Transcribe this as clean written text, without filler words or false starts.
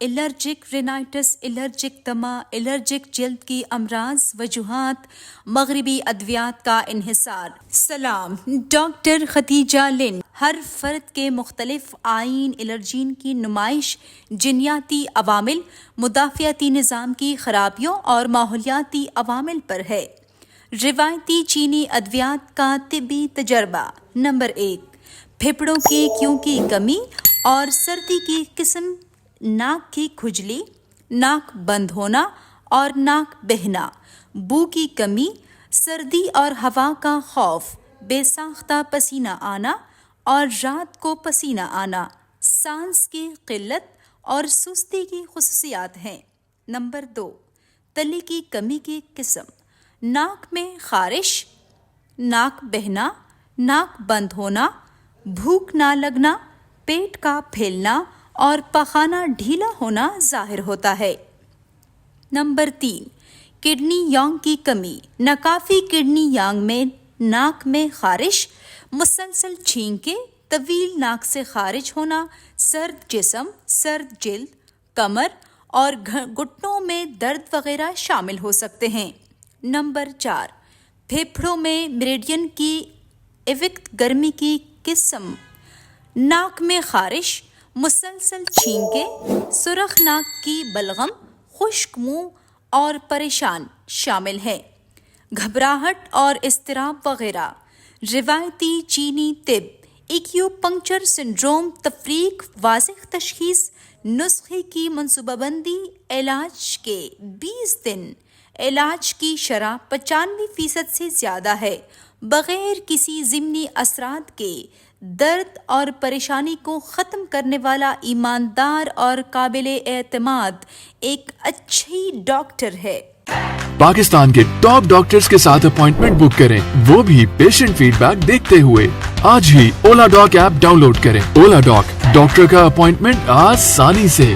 Allergic رینائٹس، allergic دمہ، allergic جلد کی امراض، وجوہات، مغربی ادویات کا انحصار۔ سلام، ڈاکٹر ختیجہ لن۔ ہر فرد کے مختلف آئین الرجین کی نمائش جینیاتی عوامل، مدافعتی نظام کی خرابیوں اور ماحولیاتی عوامل پر ہے۔ روایتی چینی ادویات کا طبی تجربہ۔ نمبر 1، پھیپھڑوں کی کیوں کی کمی اور سردی کی قسم، ناک کی کھجلی، ناک بند ہونا اور ناک بہنا، بو کی کمی، سردی اور ہوا کا خوف، بے ساختہ پسینہ آنا اور رات کو پسینہ آنا، سانس کی قلت اور سستی کی خصوصیات ہیں۔ نمبر 2، تلے کی کمی کی قسم، ناک میں خارش، ناک بہنا، ناک بند ہونا، بھوک نہ لگنا، پیٹ کا پھیلنا اور پخانہ ڈھیلا ہونا ظاہر ہوتا ہے۔ نمبر 3، کڈنی یانگ کی کمی، ناکافی کڈنی یانگ میں ناک میں خارش، مسلسل چھینکیں، طویل ناک سے خارج ہونا، سرد جسم، سرد جلد، کمر اور گھٹنوں میں درد وغیرہ شامل ہو سکتے ہیں۔ نمبر 4، پھیپھڑوں میں میریڈین کی ایوکت گرمی کی قسم، ناک میں خارش، مسلسل چھینکیں، سرخ ناک کی بلغم، خشک منہ اور پریشان شامل ہیں۔ گھبراہٹ اور اضطراب وغیرہ۔ روایتی چینی طب، ایکیوپنکچر سنڈروم، تفریق، واضح تشخیص، نسخے کی منصوبہ بندی، علاج کے 20 دن، علاج کی شرح 95% سے زیادہ ہے، بغیر کسی ضمنی اثرات کے، درد اور پریشانی کو ختم کرنے والا ایماندار اور قابل اعتماد ایک اچھی ڈاکٹر ہے۔ پاکستان کے ٹاپ ڈاکٹرز کے ساتھ اپوائنٹمنٹ بک کریں، وہ بھی پیشنٹ فیڈ بیک دیکھتے ہوئے۔ آج ہی اولا ڈاک ایپ ڈاؤن لوڈ کریں۔ اولا ڈاک، ڈاکٹر کا اپوائنٹمنٹ آسانی سے۔